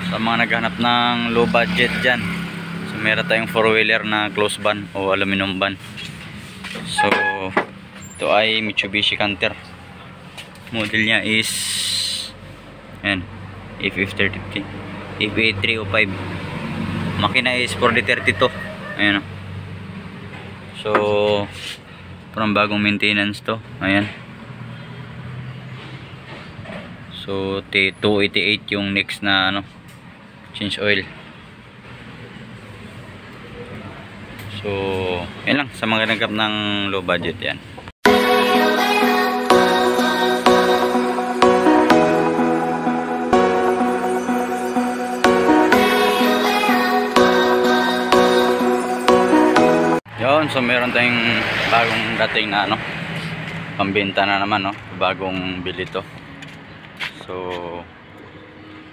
Sa mga naghanap ng low budget dyan, so meron tayong 4-wheeler na close van o aluminum van. So ito ay Mitsubishi Canter. Model niya is yan, F830, F8305. Makina is 4D32. Ayan o. So parang bagong maintenance to. Ayan. So 288 yung next na ano, change oil. So yan lang sa mga naghanap ng low budget yan. Yun, so meron tayong bagong dating na ano, pambenta na naman, no, bagong bili to. So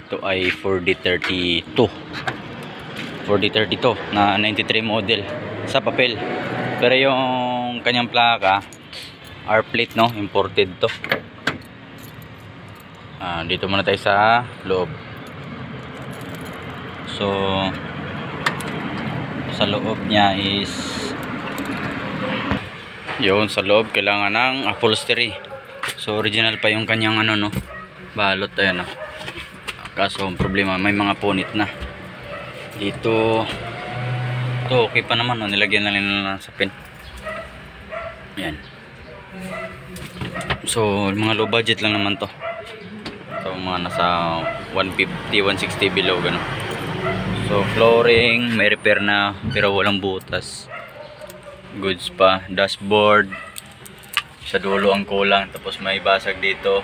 ito ay 4D32 na 93 model sa papel, pero yung kanyang plaka R plate, no, imported to. Dito muna tayo sa loob. So sa loob niya is yun, sa loob kailangan ng upholstery. So original pa yung kanyang ano, no, balot. Ayan, no. Kaso ang problema, may mga punit na dito. Ito okay pa naman, no? Nilagyan na nila sa pin. Ayan. So mga low budget lang naman to. So mga nasa 150, 160 below gano. So flooring may repair na pero walang butas, goods pa. Dashboard sa dulo ang kulang, tapos may basag dito,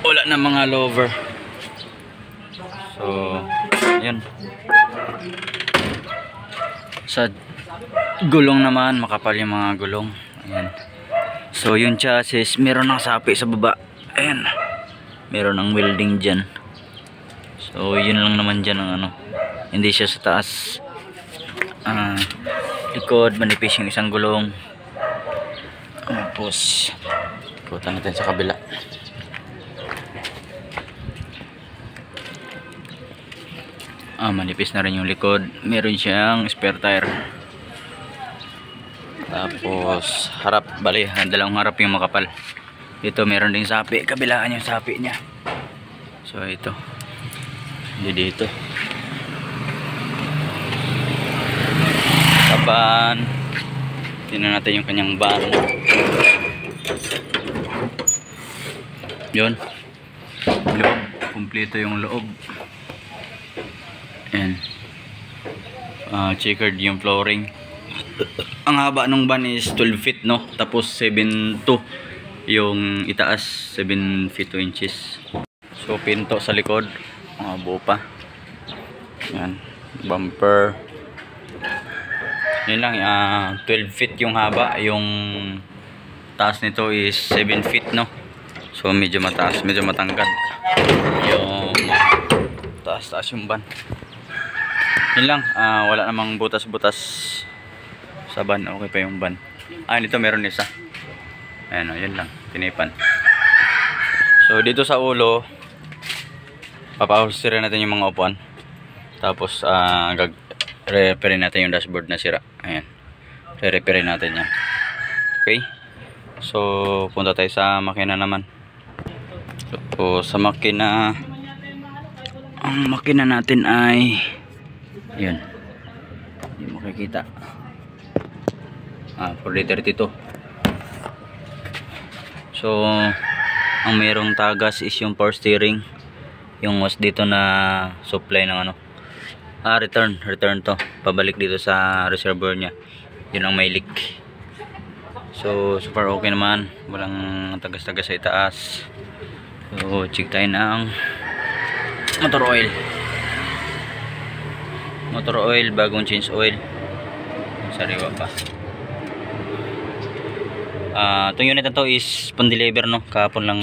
wala na mga lover. So yun, sa gulong naman makapal yung mga gulong. Ayan. So yung chassis meron ng sapi sa baba. Ayan, meron ng welding dyan. So yun lang naman dyan ang ano, hindi siya sa taas. Likod manipis yung isang gulong. Tapos ikutan natin sa kabila. Manipis na rin yung likod. Meron siyang spare tire. Tapos harap, bali dalawang harap yung makapal. Dito meron ding sapi, kabilaan yung sapi niya. So ito, hindi dito. Taban. Tingnan natin yung kanyang van. Yun, loob, kumpleto yung loob. Ayan. Checkered yung flooring. Ang haba ng van is 12 feet, no? Tapos 7'2" yung itaas, 7 feet 2 inches. So pinto sa likod, buo pa. Ayan. Bumper. Yun lang, 12 feet yung haba. Yung taas nito is 7 feet, no? So medyo mataas, medyo matangkad yung taas yung van. Yun lang, wala namang butas-butas sa van. Okay pa yung van. Nito meron isa. Ayan, yun lang, tinipan. So dito sa ulo, papahulsterin natin yung mga upuan. Tapos re-repairin natin yung dashboard na sira. Ayan, re-repairin natin yan. Okay, so punta tayo sa makina naman. So sa makina, ang makina natin ay yun, hindi makikita. 4D32. So ang mayroong tagas is yung power steering. Yung was dito na supply ng ano, return to, pabalik dito sa reservoir nya. Yun ang may leak. So super okay naman, walang tagas-tagas sa itaas. So check tayo ng motor oil. Motor oil, bagong change oil. Sariwa pa. Itong unit na to is pan-deliver, no? Kahapon lang,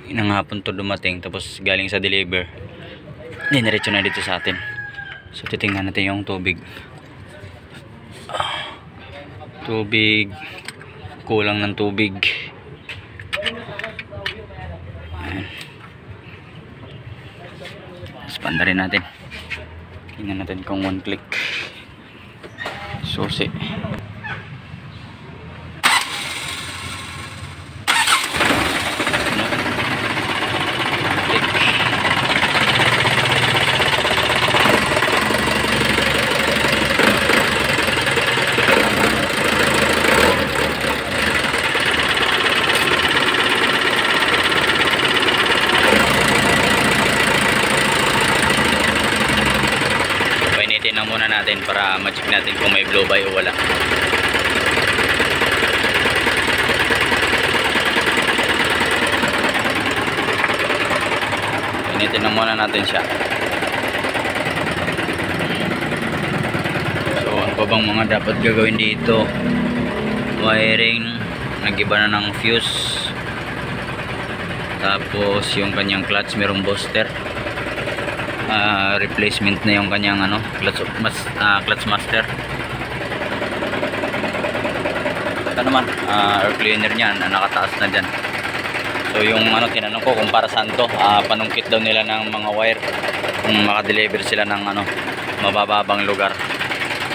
inang hapon to dumating. Tapos galing sa deliver, diniretso na dito sa atin. So titingnan natin yung tubig. Kulang ng tubig. Ayan. Expand rin natin. Tingnan natin kung 1 click. Susi. Painitin lang muna natin para ma-check natin kung may blow by o wala. Painitin lang muna natin siya. So ano pa bang mga dapat gagawin dito? Wiring, nag-iba na ng fuse. Tapos yung kanyang clutch merong booster. Replacement na yung kanyang clutch master. Ito naman air cleaner niyan, nakataas na dyan. So yung tinanong ko kung para saan to, panungkit daw nila ng mga wire kung makadeliver sila ng mabababang lugar.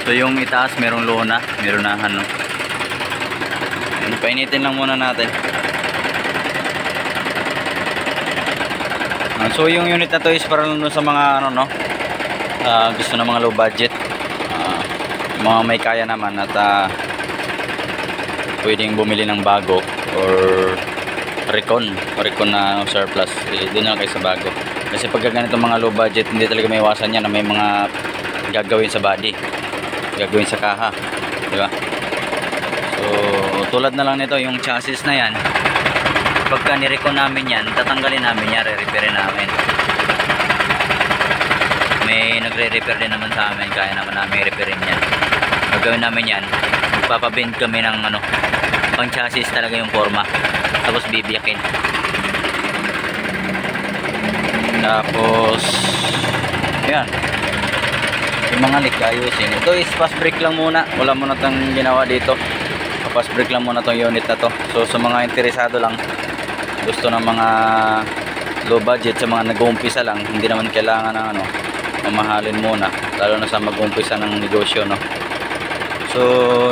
So yung itaas merong lona, meron na painitin lang muna natin. So yung unit na to is para lang sa mga gusto ng mga low budget, mga may kaya naman at pwedeng bumili ng bago or recon na surplus, doon na kayo sa bago. Kasi pag ganito mga low budget, hindi talaga may iwasan yan na may mga gagawin sa body, gagawin sa kaha, di ba? So tulad na lang nito, yung chassis na yan, pagka nirecon namin yan, tatanggalin namin yan, re-repairin namin. May nagre-repair din naman sa amin, kaya naman namin repairin yan. Gagawin namin yan, magpapabend kami ng pang chassis talaga yung forma, tapos bibiyakin. Tapos yan, yung mga leak ayusin. Ito is fast brake lang muna, wala muna tayong ginawa dito. Fast brake lang muna tong unit na to. So sa mga interesado lang, gusto ng mga low budget, sa mga nag-uumpisa lang, hindi naman kailangan ng mamahalin muna, lalo na sa mag-uumpisa ng negosyo, no? So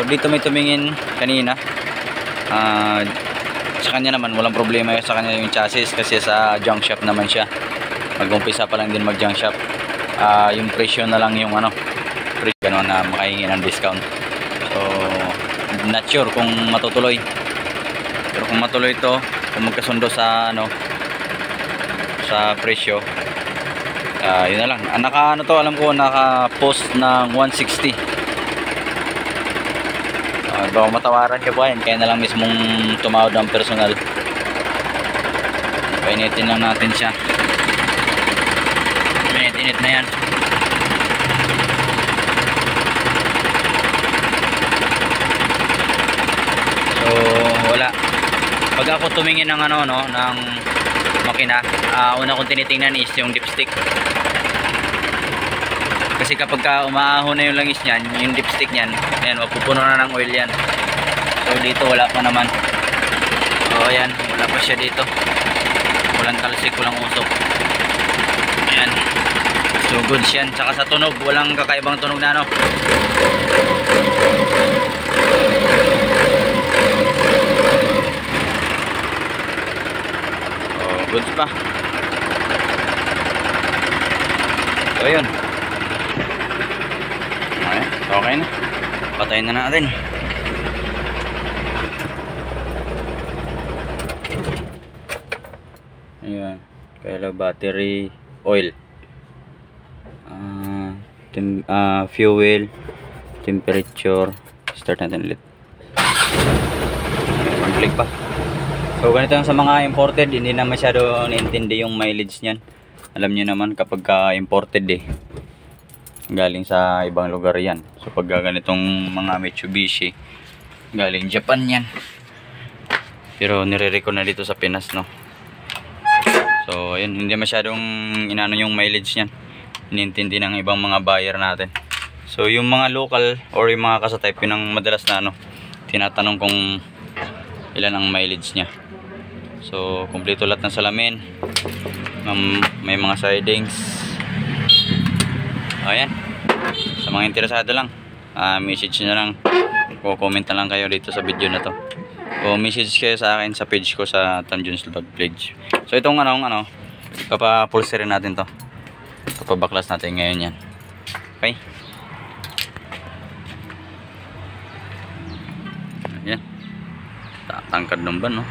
dito may tumingin kanina, sa kanya naman walang problema sa kanya yung chassis, kasi sa junk shop naman siya, mag-uumpisa pa lang din mag junk shop. Yung presyo na lang yung presyo na makahingi ng discount. So not sure kung matutuloy, pero kung matuloy ito, kung magkasundo sa sa presyo, yun na lang. Alam ko naka-post ng 160. Baka matawaran ka ba yan, kaya na lang mismong tumawad ng personal. Painitin lang natin siya. Init na yan. So wala, pag ako tumingin ng ng makina, una kong tinitingnan is yung dipstick. Kasi kapag umaahon na yung langis niyan, yung dipstick niyan, ayan, mapupuno na ng oil yan. So dito wala pa naman. So ayan, wala pa siya dito. Walang talsik, walang usok. Ayan. So goods yan. Saka sa tunog, walang kakaibang tunog na goods pa. So yun, okay na, patayin na natin. Ayan, kaya battery, oil, fuel, temperature. Start natin ulit. Click pa. So ganito sa mga imported, hindi na masyado naintindi yung mileage niyan. Alam niyo naman kapag imported galing sa ibang lugar yan. So pag ganitong mga Mitsubishi, galing Japan yan, pero nire-recon na dito sa Pinas, no? So ayun, hindi masyadong inano yung mileage niyan, inintindi ng ibang mga buyer natin. So yung mga local or yung mga kasa-type, yun ang madalas na tinatanong kung ilan ang mileage niya. So kumpleto lahat ng salamin, May mga sidings. Ayan. Sa mga interesado lang, message nyo lang. Comment na lang kayo dito sa video na to. O message kayo sa akin sa page ko sa Tanjuns Vlog page. So itong papapulse rin natin to. Papabaklas natin ngayon yan. Okay. Ayan. Tatangkad ng ban, no?